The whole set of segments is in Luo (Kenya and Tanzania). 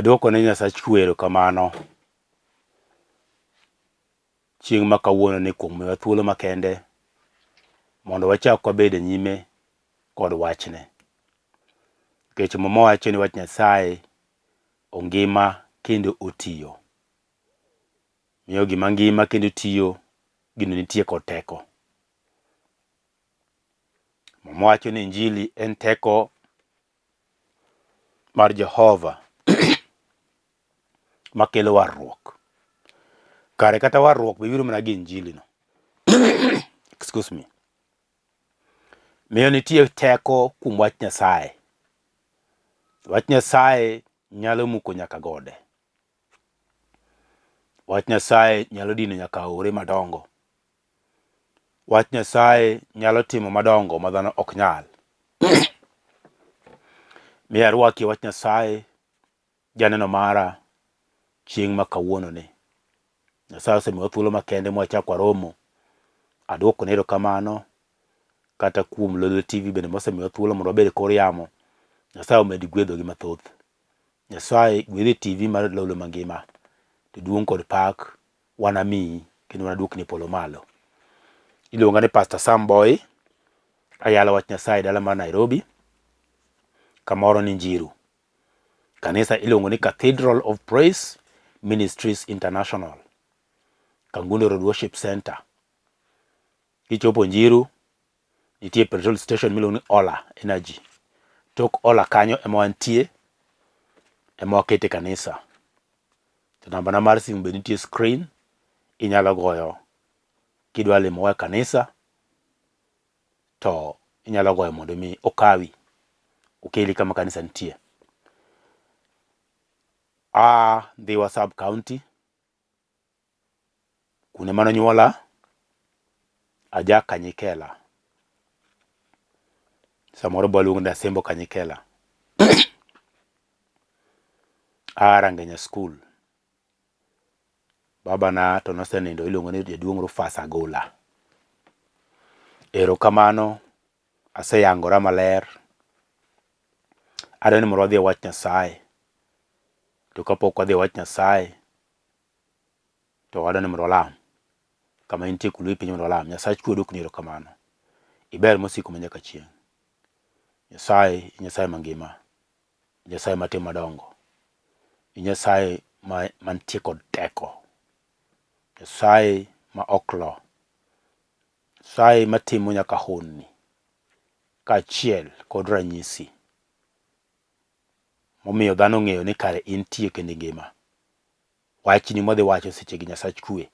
Adwoko ne Nyasach kwero kamano. Chieng' ma kawuono ni kuom miwa thuolo makende mondo wachak wabed e nyime kod wachne. Nikech mama wacho ni wach Nyasaye ongima kendo otiyo. Miyo gima ngima kendo tiyo gino nitie kod teko. Mama wacho ni Injili en teko mar Jehova makelo warruok. Kare kata warruok biro mana gi Injili no. Excuse me. Miyo nitie teko kuom wach Nyasaye. Wach Nyasaye nyalo muko nyaka gode. Wach Nyasaye nyalo dino nyaka aore madongo. Wach Nyasaye nyalo timo madongo ma dhano ok nyal. Miyo arwaki wach Nyasaye janeno mara chieng' ma kawuono ni. Nyasaye osemiwa thuolo makende mwachak waromo. Adwoko ne erokamano kata kuom Lolo TV bende mosemiwa thuolo mondo wabed kor yamo. Nyasaye omed gwedhogi mathoth. Nyasaye gwedhe TV mar Lolo mangima. To duong' kod pak wanamiyi kendo wanaduokni polo malo. Iluonga ni Pastor Sam Boyi. Ayalo wach Nyasaye dala mar Nairobi. Kamoro ni Njiru. Kanisa iluongo ni Cathedral of Praise Ministries International. Kangundo Road Worship Center. Kichopo Njiru, nitie petrol station miluongo ni Ola Energy. Tok Ola kanyo ema wantie, ema wakete kanisa. To namba na mar simu be nitie screen, inyalo goyo kidwa limo kanisa, to inyalo goyo mondo mi okawi, okeli kama kanisa nitie. Dhiwa sub county, kune mano nyuola, aja Kanyikela. Samoro baluongo ni Asembo Kanyikela. Rangenya school. Baba na to nosenindo iluongo ni Jaduong' Rufus Agola. Erokamano, aseyangora maler. Adwani mondo wadhi e wach Nyasaye. To kapok wadhi e wach Nyasaye, to wadwani mondo walam. Kama intie kulo piny mondo walam. Nyasach kwe odwokni erokamano. Iber mosiko manyaka chieng'. Nyasaye, Nyasaye mangima. Nyasaye matimo madongo. Nyasaye mantie kod teko. Nyasaye ma oklo. Nyasaye matimo nyaka honni. Kaachiel kod ranyisi. Momiyo dhano ng'eyo ni kare intie kendo ngima. Wachni modhi wacho seche gi Nyasach kwe.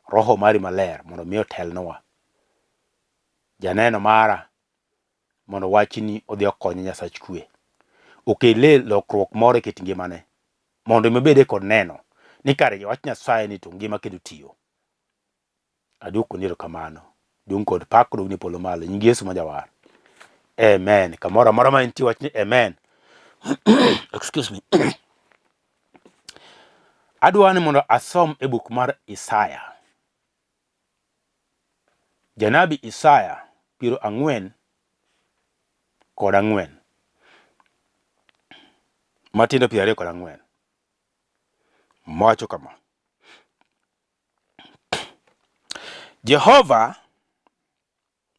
Roho mari maler mondo miyo telnwa. Janeno mara mondo wachni odhi okonye Nyasach kwe. Okele lokruok moro e kit ngimane. Mondo mebede kod neno ni kare wach Nyasaye ni to ngima kendo tiyo. Adwoko ni erokamano. Duong' kod pak odog ni polo malo. Nying Yesu ma jawar. Amen. Kamoro amora ma intie wachni amen. Excuse me. Adwani mondo asom e buk mar Isaya. Jonabi Isaya 44. Matindo 24. Mwacho kama. Jehova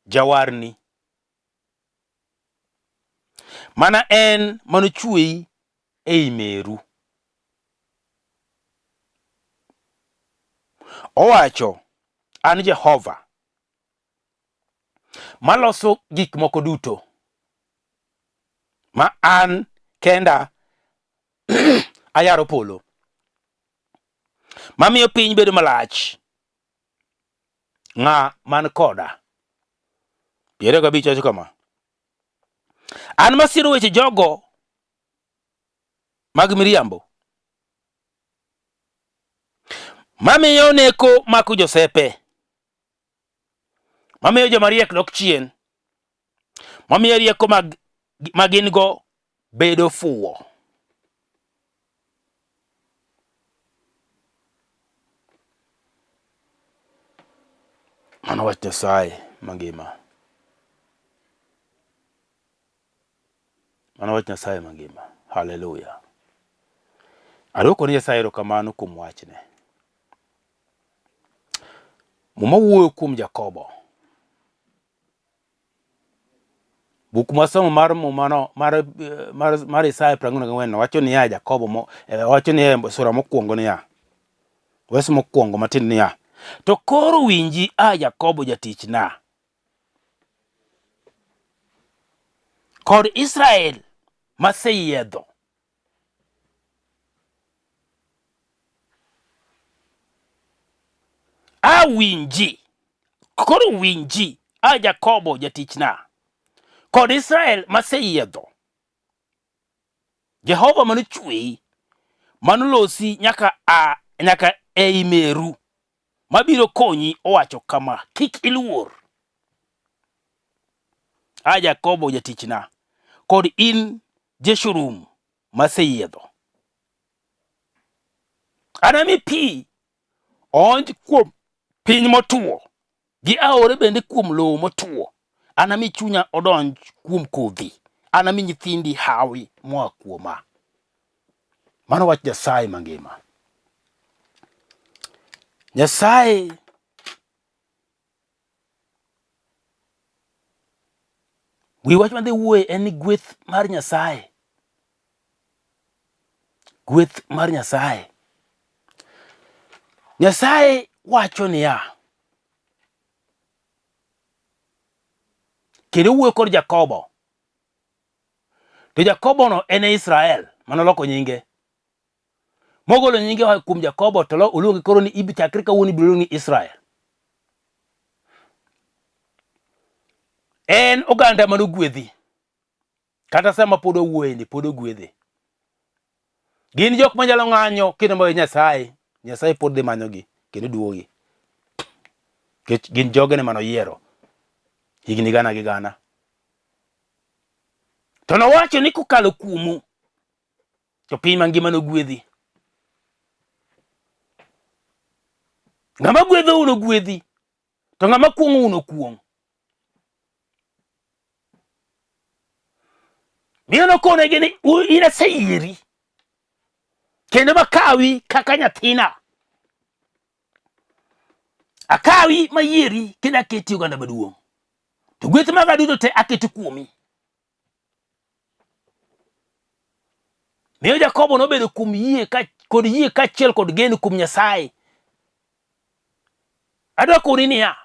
jawarni. Mana en manochueyi ei meru. Owacho, an Jehova maloso gik moko duto. Ma an kenda ayaro polo. Mamiyo piny bedo malach. Ng'a man koda. 25 wacho kama. An masiro weche jogo mag miriambo. Mamiyo neko mako josepe. Mamiyo joma riek dok chien. Mamiyo rieko magin go bedo fuwo. Mano wach Nyasaye mangima. Mano wach Nyasaye mangima. Hallelujah. Adwoko ni Nyasaye erokamano kuom wachne. Muma wuoyo kuom Jakobo. Buk masomo mar Isaya 44 wacho niya Jakobo wacho ni sura mokwongo niya. Wes mokwongo matin niya. To koro winji Jakobo jatichna. Kod Israel maseyiedho. Winji. Koro winji Jakobo jatichna. Kod Israel maseyiedho. Jehova manochweyi, manolosi nyaka ei meru, mabiro konyi owacho kama, kik iluor. Jakobo jatichna, kod in Jeshurum maseyiedho. Anami pi onj kuom piny motuo, gi aore bende kuom lowo motuo. Anami chunya odonj kuom kodhi. Anami nyithindi hawi moa kuoma. Mano wach Nyasaye mangima. Nyasaye wi wach madhi wuoye en ni gweth mar Nyasaye. Gweth mar Nyasaye. Nyasaye wacho niya. Kendo wuoyo kod Jakobo. To Jakobo no en Israel, manoloko nyinge. Mogolo nyinge kuom Jakobo to oluonge koro ni chakre kawuono ibiro luongi Israel. En oganda manogwedhi. Kata sama pod owuoye ni pod ogwedhe. Gin jok manyalo ng'anyo kendo moyo Nyasaye. Nyasaye pod dhi manyogi kendo duogi. Gin jogene manoyiero. Higni gana gi gana. To nowacho ni kokalo kuomu to piny mangima nogwedhi. Ng'ama gwedho uno gwedhi. To ng'ama kuong'o uno kuong'. Miyono konegi ni in aseyieri. Kendo makawi kaka nyathina. Akawi mayieri kendo aketi oganda maduong'. To gweth maga duto te aketo kuomi. Miyo Jakobo nobedo kuom yie kaachiel kod geno kuom Nyasaye. Adwoko ni niya.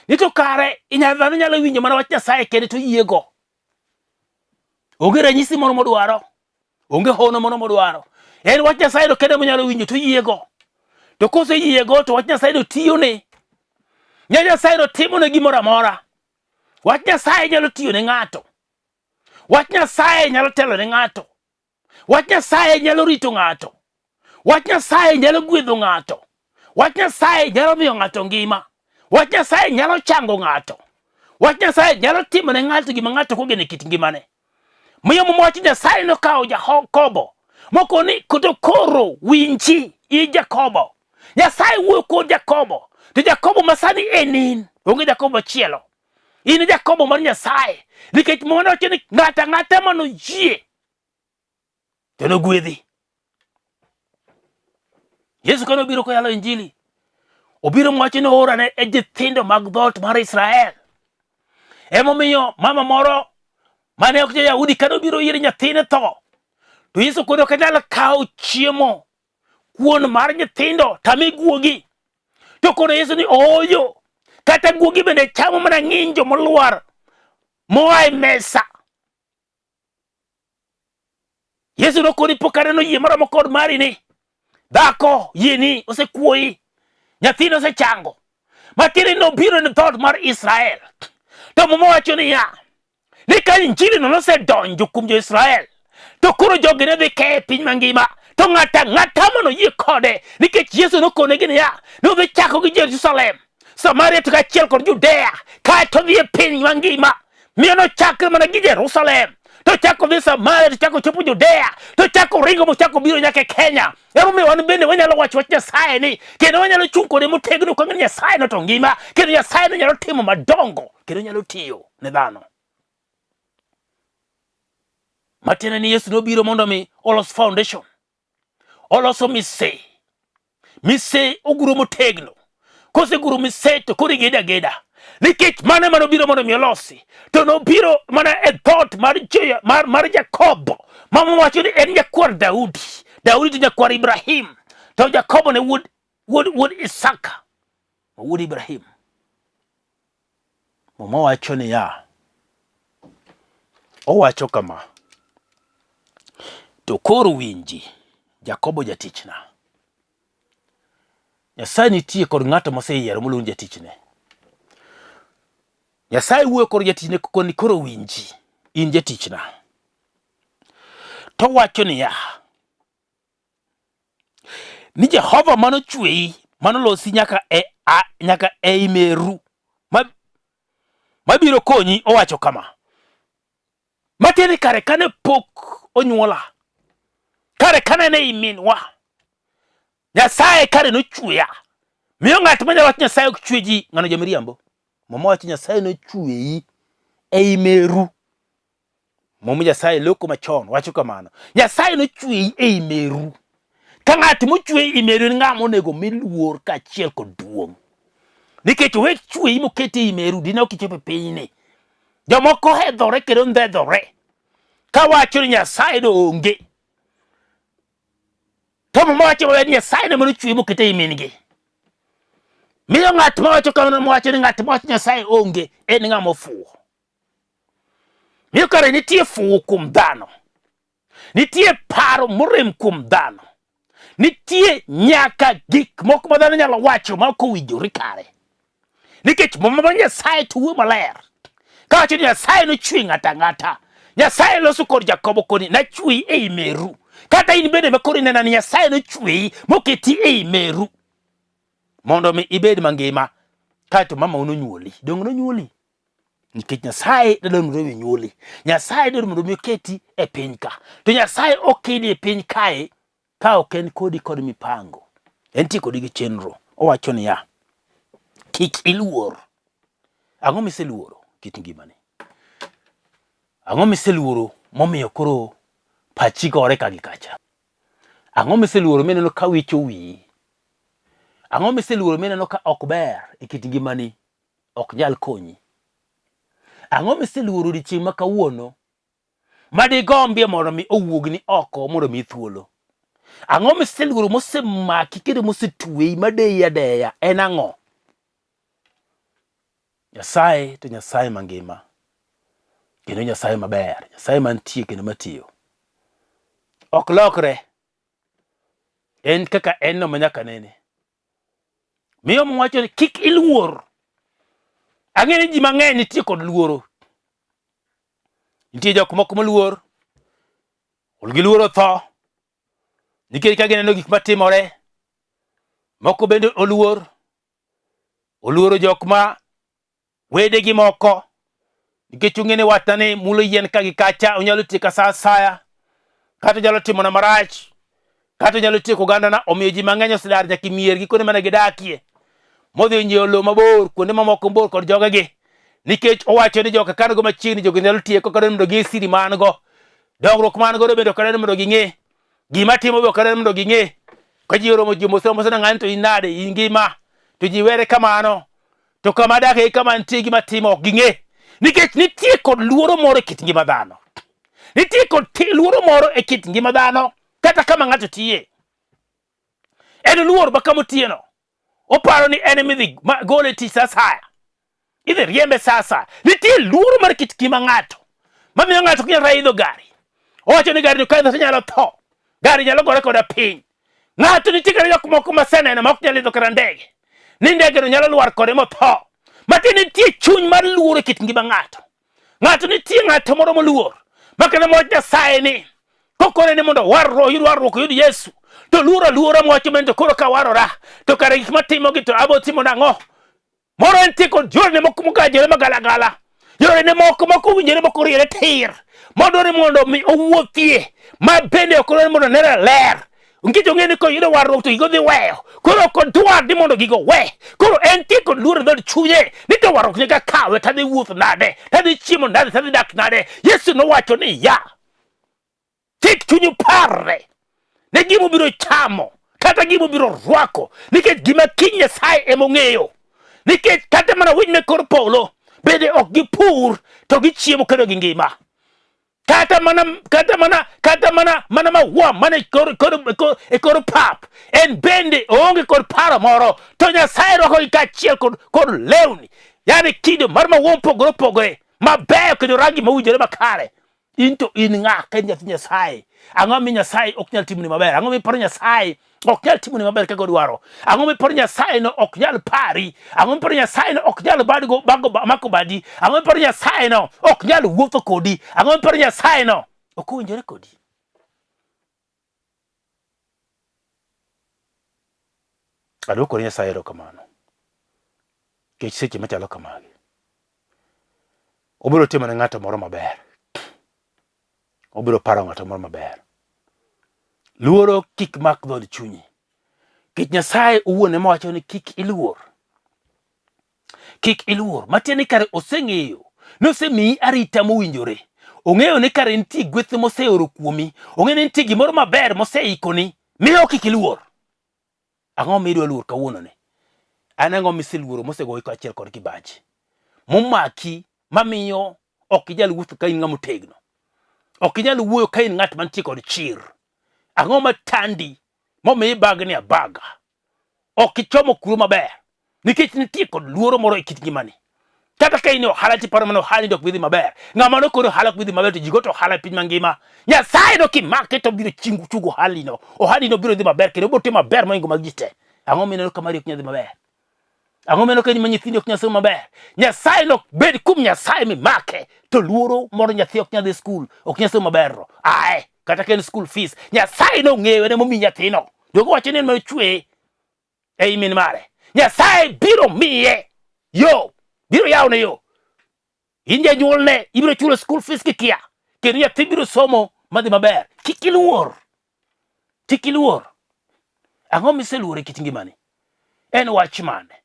Ni to kare dhano nyalo winjo mana wach Nyasaye kende to yiego. Onge ranyisi moro modwaro. Onge hono moro modwaro. En wach Nyasaye do kende monyalo winjo to yiego. To kose yiego to wach Nyasaye do tiyone. Nyasaye do timone gimoro amora. Wach Nyasaye nyalo tiyone ng'ato. Wach Nyasaye nyalo telo ne ng'ato. Wach Nyasaye nyalo rito ng'ato. Wach Nyasaye nyalo gwedho ng'ato. Wach Nyasaye nyalo miyo ng'ato ngima. Wach Nyasaye nyalo chango ng'ato. Wach Nyasaye nyalo timo ne ng'ato gima ng'ato kogeno e kit ngimane. Miyo wach Nyasaye nokawo Jakobo. Moko ni koro winji i Jakobo. Nyasaye wuoyo kod Jakobo. To Jakobo masani enin. Onge Jakobo chielo. In Jakobo mar Nyasaye. Nikech mono wacho ni ng'ata manoyie to nogwedhi. Yesu kano obiro koyalo injili. Obiro mwacho ni oora ne nyithindo mag dhoot mar Israel. Emomiyo mama moro mane ok ja-Yahudi kano obiro ir nyathine tho. To Yesu koro kanyalo kawo chiemo kuon mar nyithindo tami guogi. To koro Yesu ni oyo. Kata guogi bende chamo mana ng'injo moluar moa e mesa. Yesu nokoni pokare no yie moro kod mari ni. Dhako yieni osekuoyi. Nyathino osechango. Matiri no biro ne dhoot mar Israel. To mama wacho niya. Ni ka injili no nosedonjo kuom jo-Israel. To koro jogi ne dhi ke piny mangima. To ng'ata mano yie kode. Nikech Yesu nokonegi niya. No dhi chako gi Jerusalem. Samaria to kaachiel kod Judea. Kae to dhi e piny mangima. Miyo nochakre mana gi Jerusalem. To chako dhi Samaria, to chako chopo Judea. To chako ringo mochako biro nyaka Kenya. Emomiyo wan bende wanyalo wacho wach Nyasaye ni. Kendo wanyalo chung' kode motegno ka Nyasaye no to ngima. Kendo Nyasaye no nyalo timo madongo. Kendo nyalo tiyo ne dhano. Matiende ni Yesu nobiro mondo mi olos foundation. oloso mise oguro motegno. Kose guru mise to kori geda nikech mane mano biro mondo mi olosi to no biro mana e thought mar Jakobo mama wacho ni en jakwar Daudi to jakwar Ibrahim to Jakobo ne wood Isaka wood Ibrahim. Mama wacho ni ya owacho kama to koro winji Jakobo jatichna. Nyasaye nitie kod ng'ato moseyiero moluongo jatichne. Nyasaye wuoyo kod jatichne koni koro winji in jatichna. To wacho niya ni Jehova manochweyi manolosi nyaka e meru mabiro konyi owacho kama. Matieni kare kane pok onyuola, kare kane ne iminwa, Nyasaye kare nochweya. Miyo ng'at manyalo wacho Nyasaye ok chwe ji ng'ano ja miriambo. Mama wacho Nyasaye nochweyi ei meru. Momo Nyasaye loko machon wacho kamano. Nyasaye nochweyi ei meru. Ka ng'at mochweyi ei meru ni ng'ama onego miluor kaachiel kod duong'. Nikech we chweyi mokete ei meru dine ok ichopo pinyni. Jomoko hedhore kendo ndhedhore ka wacho ni Nyasaye no onge. To mama wacho ni Nyasaye ne manochweyi mokete ei min-gi. Miyo ng'at mawacho kamano mwacho ni ng'at mawacho Nyasaye onge en ng'ama ofuwo. Miyo kare nitie fuwo kuom dhano. Nitie paro morem kuom dhano. Nitie nyaka gik moko ma dhano nyalo wacho ma ok owinjore kare. Nikech mama Nyasaye to wuo maler. Ka wacho ni Nyasaye nochwe ng'ata. Nyasaye loso kod Jakobo koni nachweyi ei meru. Kata in bende makoro ineno ni Nyasaye nochweyi moketi ei meru. Mondo mi ibed mangima. Kato mama unonyuoli. Dong nonyuoli. Nikech Nyasaye dwaro mondo mi nyuoli. Nyasaye dwaro mondo mi oketi e piny ka. To Nyasaye okedi e piny kae ka ok en kodi kod mipango. Entie kodi gi chenro. Owacho niya, kik iluor. Ang'o miseluoro kit ngimani? Ang'o miseluoro momiyo koro pachi gore ka gi kacha? Ang'o miseluoro mineno ka wicho wiyi? Ang'o miseluoro mineno ka ok ber e kit ngimani ok nyal konyi? Ang'o miseluoro odiochieng' ma kawuono madigombie mondo mi owuogni oko mondo mi thuolo? Ang'o miseluoro mosemaki kendo mosetweyi madeyi adeya en ang'o? Nyasaye to Nyasaye mangima kendo Nyasaye maber, Nyasaye mantie kendo matiyo. Ok lokre. En kaka en no manyaka nene. Miyo mwacho ni kik iluor. Ang'e ni ji mang'eny nitie kod luoro. Nitie jok moko moluor. Olgi luoro tho. Nikech ka gineno gik matimore. Moko bende oluor. Oluoro jok ma wedegi moko. Nikech ung'e ni watani mulo yien ka gi kacha onyalo tieko sa asaya. Kata onyalo timona marach. Kata onyalo tieko ogandana omiyo ji mang'eny osedar nyaka miergi kuonde mane gidakie. Modhi onyiewo lowo mabor kuonde mamoko mabor kod jogegi. Nikech owacho ni joka kan go machiegni jogo nyalo tieko kata mondo gi siri man go. Dongruok man go bedo kata mondo ging'e. Gima timo be kata mondo ging'e. Ka ji oromo ji mosemo na ng'ani to inade in ngima. To ji were kamano. To kama dake kama nitie gima timo ok ging'e. Nikech nitie kod luoro moro e kit ngima dhano. Nitie kod luoro moro e kit ngima dhano kata kama ng'ato tiye. En luor ba kama otiye no. Oparo ni en midhi gole tich sa asaya. Idhi riembe sa asaya. Nitie luoro mar kit ngima ng'ato. Mamiyo ng'ato ok nyal raidho gari. Owacho ni gari no ka idho nyalo tho. Gari nyalo gore koda piny. Ng'ato nitie kata jok moko maseneno ma ok nyal idho kata ndege. Ni ndege no nyalo lwar kode motho. Mati nitie chuny mar luoro e kit ngima ng'ato. Ng'ato nitie ng'ato moro moluor. Makana moch Nyasaye ni kokone ni mondo warruok yud Yesu. To luora moch men to koro ka warora. To kare gik matimo gi to abo timo nang'o? Moro entie kod yore moko mokajore magalagala. Yore ne moko winjore moko riere tir. Modore mondo mi owuothie. Ma bende okoro mondo nere ler. Ngito ng'eni ko yudo warruok to gigo dhi weyo. Koro kod dwar di mondo gigo we. Koro entie kod luoro dhod chunye. Ni to warruok nyaka kawe tadhi wuoth nade. Tadhi chiemo nade. Tadhi dak nade. Yesu nowacho ni ya. Kik chunyu parre. ne gima biro chamo kata gima biro rwako, nikech gima kiny Nyasaye emong'eyo. Nikech kata mana winy mekor polo bende ok gipur to gichiemo kendo gi ngima. Kata mana maua mana e kor pap en bende oonge kod paro moro, to Nyasaye rwako gi kaachiel kod lewni, yani kido mar maua opogore opogore mabeyo kendo rangi mawinjore makare. Into in ng'a ka nyathi Nyasaye? Ang'o mi Nyasaye ok nyal timoni maber? Ang'o mi paro Nyasaye ok nyal timoni maber kaka odwaro? Ang'o mi paro Nyasaye no ok nyal pari? Ang'o mi paro Nyasaye no ok nyal mako badi? Ang'o mi paro Nyasaye no ok nyal wuotho kodi? Ang'o mi paro Nyasaye no ok owinjore kodi? Adwoko ne Nyasaye erokamano kech seche machalo kamagi obiro timo ne ng'ato moro maber, obiro paro ng'ato moro maber. Luoro kik mak dhod chunyi, kech Nyasaye owuon ema wacho ni kik iluor. Kik iluor, matiende ni kare oseng'eyo, nosemiyi arita mowinjore. Ong'eyo ni kare nitie gweth moseoro kuomi, ong'eyo ni nitie gimoro maber moseikoni, miyo kik iluor. Ang'o midwa luor kawuono ni? An ang'o miseluoro mosegoyi kaachiel kod kibaji momaki mamiyo ok inyal wuotho ka in ng'ama otegno, ok inyal wuoyo ka in ng'at mantie kod chir? Ang'o matandi momiyi bagni abaga? Ok ichomo kuro maber nikech nitie kod luoro moro e kit ngimani. Kata ka in ohala tiparo mana ohala dok bidhi maber, ng'ama nokoro ohala ok bidhi maber to ji goto ohala e piny mangima. Nyasaye no kimake to biro chugo ohali no biro dhi maber kendo biro timo maber moingo mag ji te. Ang'o mineno ka mari ok nyal dhi maber? Ang'o mineno ka ni nyithindi ok nyal somo maber? Nyasaye no bed kum Nyasaye mimake to luoro moro nyathi ok nyal dhi skul, ok nyal somo maber. Ae kata ka en school fees, Nyasaye no ng'eyo ne momi nyathino. Dogo wacho ni en mar chwe ei min mare. Nyasaye biro miye yo, biro yawne yo. In janyuolne ibiro chulo school fees kikia, kendo nyathi biro somo madhi maber. Kik iluor, kik iluor. Ang'o miseluore kit ngimani? En wach mane?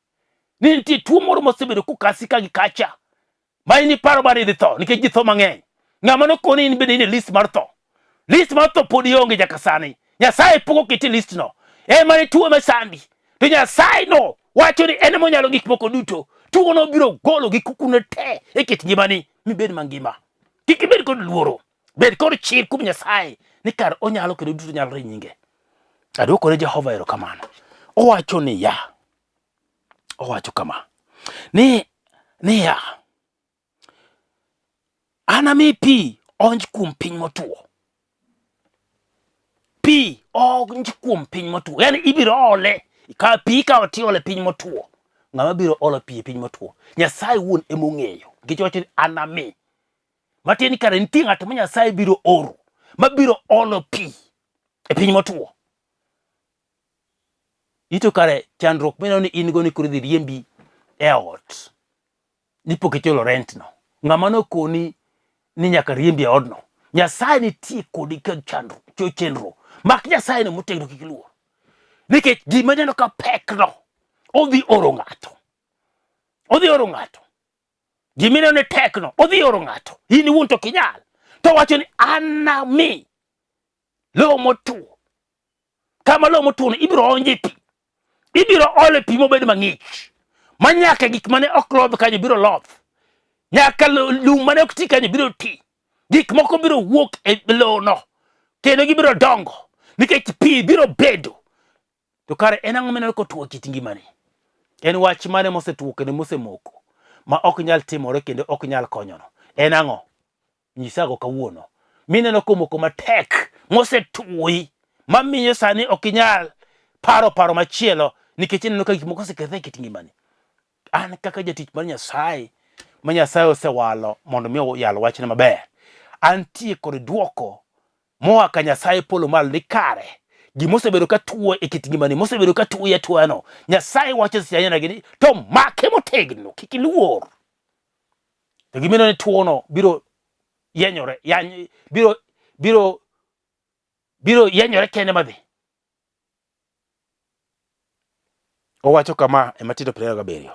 Ni nitie tuo moro mosebedo kukasi ka gi kacha ma in iparo bani idhi tho nikech ji tho mang'eny. Ng'ama nokoni in bende in e list mar tho. List mar tho pod ionge nyaka sani. Nyasaye pok oketi list no. Ema ni tuo masandi. To Nyasaye no wacho ni en monyalo gik moko duto. Tuo no biro golo gi kukune te e kit ngimani mibed mangima. Kik ibed kod luoro. Bed kod chir kuom Nyasaye ni kar onyalo kendo duto nyalore nyinge. Adwoko ne Jehova erokamano. Owacho ni ya. Owacho kama. Ni ya. Anami pi onj kuom piny motuo. Pi onj kuom piny motuo. Yani ibiro ole. Ka pi ka oti ole piny motuo. Ng'ama biro olo pi e piny motuo? Nyasaye wuon emong'eyo. Nikech wacho ni anami. Matieni kare nitie ng'at ma Nyasaye biro oro. Mabiro olo pi e piny motuo. Ito kare chandruok mineno ni in go ni koro dhi riembi e ot. Nipo kichulo rent no. Ng'ama nokoni ni nyaka riembi e odno. Nyasaye nitie kodi kod chandruok, chenro. Mak Nyasaye no motegno kik iluor. Nikech gima neno ka pek no, odhi oro ng'ato. Odhi oro ng'ato. Gima neno ni tek no, odhi oro ng'ato. In wuon to kinyal. To wacho ni anami lo motuo. Kama lo motuo no ibiro onje pi. Ibiro ole pi mobed mang'ich. Manyaka gik mane ok loth kanyo biro loth. Nyaka lum mane ok ti kanyo biro ti. Gik moko biro wuok e lo no. Kendo gibiro dongo. Nikech pi biro bedo. To kare en ang'o mineno kotuo kit ngimani? En wach mane mosetuo kendo mosemoko ma ok nyal timore kendo ok nyal konyono? En ang'o? Nyisago kawuono. Mineno komoko matek mosetuoi mamiyo sani ok inyal paro machielo nikech ineno ka gik moko osekethore e kit ngimani. An kaka jatich mar Nyasaye ma Nyasaye osewalo mondo mi oyal wachne maber, antie kod dwoko moa ka Nyasaye polo malo ni kare gimosebedo ka tuo e kit ngimani, mosebedo ka tuo ya tuano, Nyasaye wacho sianya gini to make motegno, kik iluor. To gimino ni tuo no biro yenyore, biro yenyore kende madhi. Owacho kama e Matindo 27.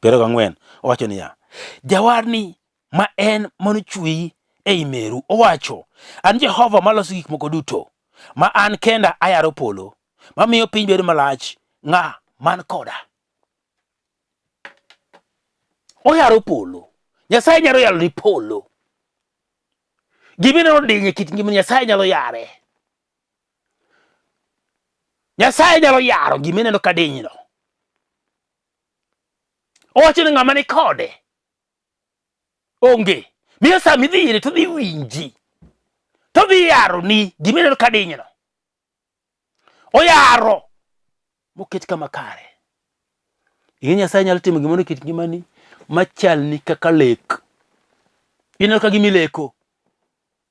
24 owacho niya, jawarni ma en manochueyi ei meru. Owacho, an Jehova maloso gik moko duto, ma an kenda ayaro polo, mamiyo piny bedo malach, ng'a man koda. Oyaro polo. Nyasaye nyalo yaro ni polo. Gimine odinye kit ngima Nyasaye nyalo yare. Nyasaye nyalo yaro gimine no kadinyno. Owacho ni ng'ama ni kode onge. Miyo sa midhi ire to dhi winji. To dhi yaro ni gimine no kadinyno. Oyaro moket kama kare. Ing'e Nyasaye nyalo timo gimoro kit ngimani machal ni kaka lek. Ineno ka gimileko.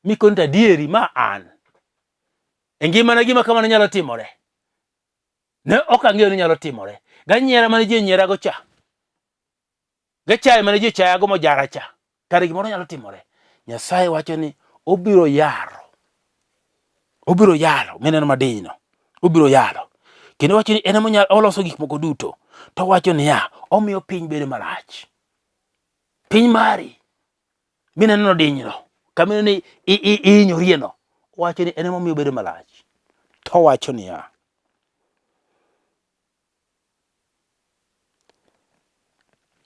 Mikonta dieri ma an. Ngimana gima kamano nyalo timore. Ne ok ang'eyo ni nyalo timore. Ganyiera mane ji nyiera go cha. Gachaye mane ji chaya go mojara cha. Kare gimoro nyalo timore. Nyasaye wacho ni obiro yaro. Obiro yaro mineno madinyo. Obiro yaro. Kendo wacho ni ene monyalo oloso gik moko duto. To wacho ni ya omiyo piny bedo malach. Piny mari mineno dinyo. Kamino ni inyorieno. Wacho ni ene momiyo bedo malach. To wacho ni ya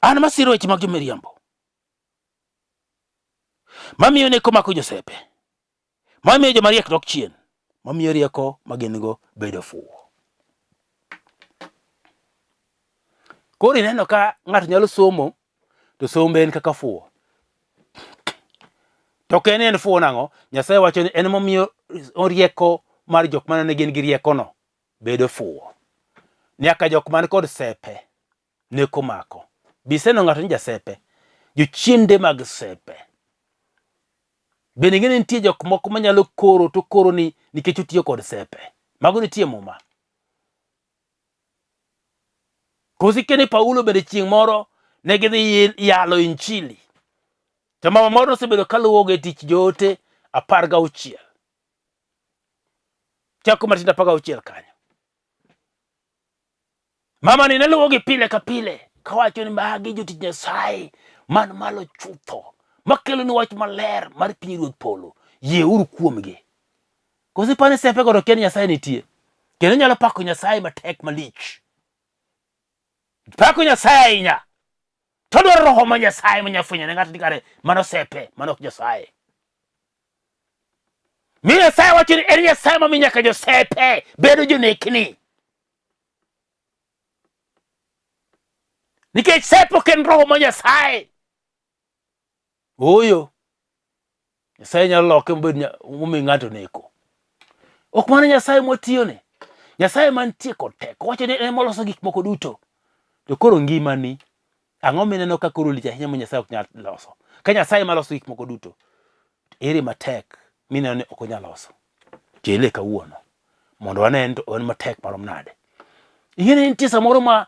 an masiro weche mag miriambo. Mamiyo neko mako josepe. Mamiyo joma riek dok chien. Mamiyo rieko magingo bedo fuwo. Koro ineno ka ng'ato nyalo somo to sombe en kaka fuwo. To kene en fuwo nang'o? Nyasaye wacho ni en momiyo rieko mar jok manene gin gi rieko no bedo fuwo. Nyaka jok man kod sepe neko mako. Biseno ng'ato ni jasepe. Jochiende mag sepe. Bende ng'ene nitie jok moko manyalo koro to koro ni nikech otiyo kod sepe. Mago nitie muma. Kosi kene Paulo bende chieng' moro ne gidhi yalo injili. To mama moro osebedo kaluwogo e tich joote 16. Chako matindo 16 kanyo. Mama ni ne luwogi pile ka pile. Kawacho ni magi jotich Nyasaye man malo chutho. Makelo ni wach maler mar pinyruoth polo. Yie uru kuomgi. Kosi pane sepe go ken Nyasaye nitie. Kendo nyalo pako Nyasaye matek malich. Pako Nyasaye ahinya. To dwaro roho ma Nyasaye manyafunya ne ng'ato dikare mano sepe manok Nyasaye. Mi Nyasaye wacho ni en Nyasaye ma nyaka josepe bedo jonekni. Nikech sepe ken roho ma Nyasaye. Oyo. Nyasaye nyalo loke momi ng'ato neko. Ok mana Nyasaye motiyone. Nyasaye mantie kod teko. Wacho ni en moloso gik moko duto. To koro ngimani ang'o mineno ka koro lich ahinya ma Nyasaye ok nyal loso. Ka Nyasaye maloso gik moko duto. Ere matek mineno ni ok onyal loso. Chele kawuono. Mondo wane to en matek marom nade. Ing'eni nitie samoro ma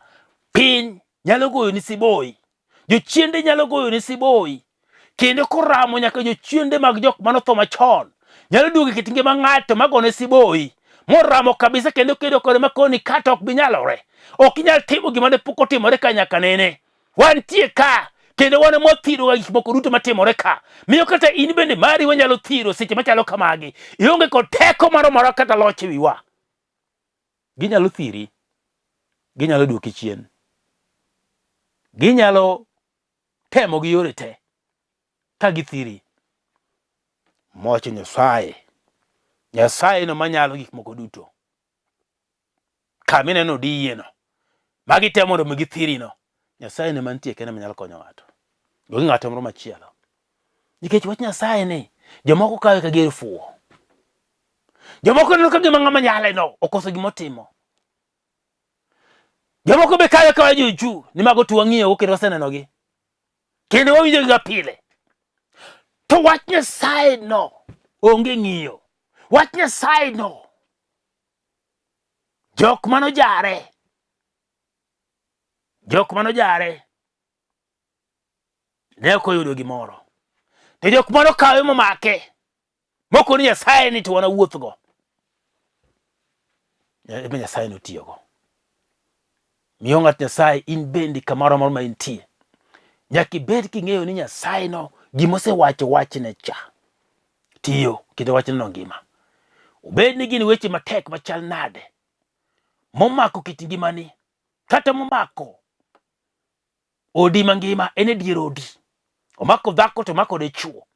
piny nyalo goyo ni siboi. Jochiende nyalo goyo ni siboi. Kendo koramo nyaka jochiende mag jok manotho machon. Nyalo duogo kit ngima ng'ato magone siboi. Moramo kabisa kendo kedo kode makoni kata ok binyalore. Ok inyal timo gima ne pok otimore ka nyaka nene. Wantie ka. Kendo wane mothiro gik moko duto matimore ka. Miyo kata in bende mari wanyalo thiro seche machalo kamagi. Ionge kod teko moro kata loch e wiwa. Ginyalo thiri. Ginyalo duoki chien. Ginyalo temo gi yore te. Ka githiri. Moch Nyasaye. Nyasaye no manyalo gik moko duto. Kamine no diyeno. Magi temo mondo githiri no. Nyasaye ne mantie kene manyalo konyo ng'ato. Gogi ng'ato moro machielo. Nikech wach Nyasaye ni jomoko kawe ka gir fuwo. Jomoko neno ka gima ng'ama nyale no okoso gimotimo. Jomoko be kawe ka juju ni mago tuwang'iyo oketo waseneno gi. Kendo wawinjo ga pile. To wach Nyasaye no onge ng'iyo. Wach Nyasaye no jok manojare. Jok manojare ne ok oyudo gimoro. To jok manokawe momake moko ni Nyasaye ni to wana wuothgo. Ebe Nyasaye no tiyogo. Miyo ng'at Nyasaye in bendi kamoro ma intie. Nyaka ibed king'eyo ni Nyasaye no gimose wacho wachne cha. tiyo kendo wachno ngima. Obed ni gin weche matek machal nade momako kit ngimani, kata momako odi mangima, en dier odi. Omako dhako to omako dichuo,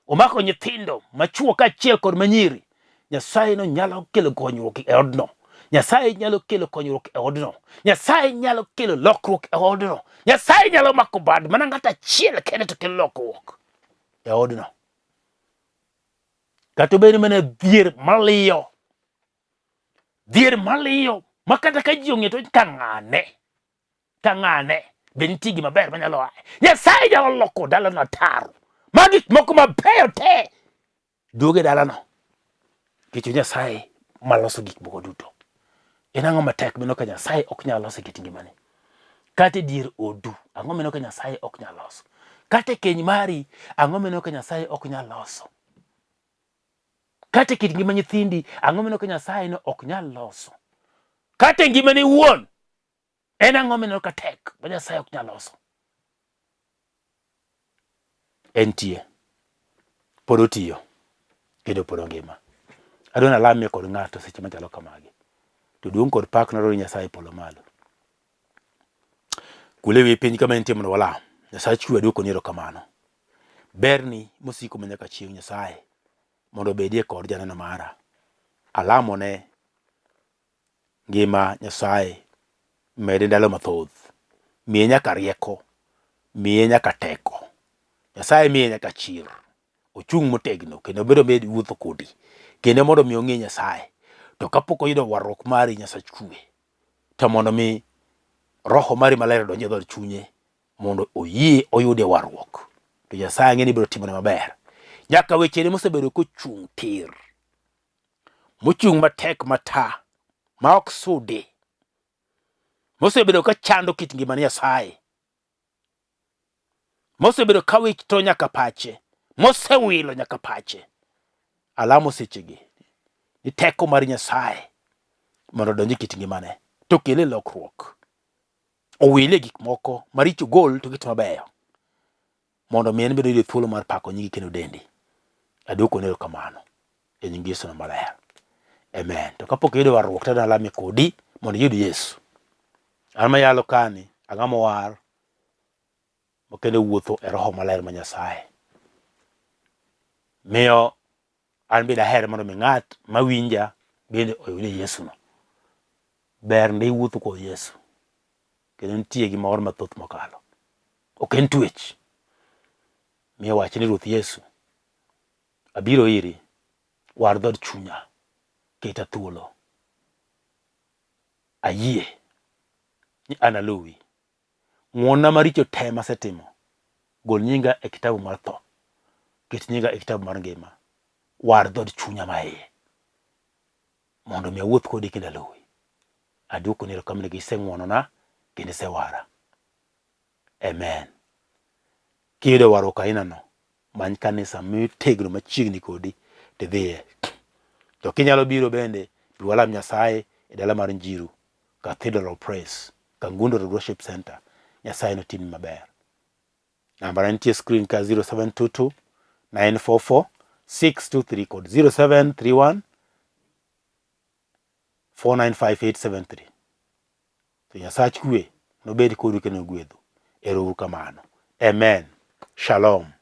omako nyithindo machuo kaachiel kod manyiri. Nyasaye no nyalo kelo konyruok e odno. Nyasaye nyalo kelo konyruok e odno. Nyasaye nyalo kelo lokruok e odno. Nyasaye nyalo mako bad mana ng'at achiel kende to kelo lokruok e odno. Kata obed mana dhier maliyo, dhier maliyo makata ka ji ong'e to kang'ane be nitie gima ber manyalo aye. Nyasaye nyalo loko dalano ataro ma gik moko mabeyo te duoge dalano. Nikech Nyasaye maloso gik moko duto. En ang'o matek mino ka Nyasaye ok nyalo loso kit ngimani? Kata dier odu, ang'o mino ka Nyasaye ok nyalo loso? Kata keny mari, ang'o mino ka Nyasaye ok nyalo loso? Kata kit ngima nyithindi, ang'o mino ka Nyasaye no ok nyalo loso? Kata ngimani wuon, en ang'o mino ka tek ma Nyasaye ok nyalo loso? Entie, pod otiyo, kendo pod ongima. Adwa nalamie kod ng'ato seche machalo kamagi. To duong' kod pak noro Nyasaye polo malo. Kule wi piny kama entie mondo walam. Nyasaye chwe Adwoko ni erokamano. Berni mosiko manyaka chieng' Nyasaye mondo obedie kod janeno mara. Alamone ngima Nyasaye mede ndalo mathoth. Miye nyaka rieko, miye nyaka teko. Nyasaye miye nyaka chir. Ochung' motegno kendo bedo med wuotho kodi. Kendo mondo mi ong'e Nyasaye. To kapok oyudo warruok mari Nyasaye chwe. To mondo mi roho mari maler donje dhod chunye mondo oyie oyude warruok. To Nyasaye ng'eni biro timone maber. Nyaka wechene mosebedo kochung' tir, mochung' matek mata, ma ok sudi, mosebedo ka chando kit ngimani Nyasaye, mosebedo ka wito nyaka pache, mosewilo nyaka pache. Alamo sechegi ni teko mar Nyasaye mondo donji kit ngimane to kele lokruok. Owile gik moko maricho gol to kit mabeyo, mondo mi en bedo gi thuolo mar pako nyingi kendo dendi. Adwoko ni erokamano e nying Yesu maler. Amen. To kapok iyudo warruok to alame kodi mondo iyud Yesu. An mayalo kani ang'amo war mokendo wuotho e roho maler ma Nyasaye. Miyo an bende aher mondo mi ng'at mawinja bende oyude Yesu no. Ber ndi wuotho kod Yesu. Kendo nitie gimoro mathoth mokalo. Ok en twech. Miyo wach ni Ruoth Yesu, abiro iri, war dhod chunya, keta thuolo. Ayie ni an aluwi. Ng'wona maricho te masetimo. Gol nyinga e kitabu mar tho. Ket nyinga e kitabu mar ngima. War dhod chunya maiye, mondo mi awuoth kodi kendo aluwi. Adwoko ni erokamano nikech iseng'wonona kendo isewara. Amen. Kiyudo warruok ainano, many kanisa motegno machiegni kodi tidhiye. To kinyalo biro bende, bi walam Nyasaye e dala mar Njiru, Cathedral of Praise, Kangundo Road Worship Center. Nyasaye no timi maber. Namba nitie screen ka 0722 944 623 kod 0731 495 To Nyasaye kwe nobed kodu kendo gwedhu. Erouru kamano. Amen. Shalom.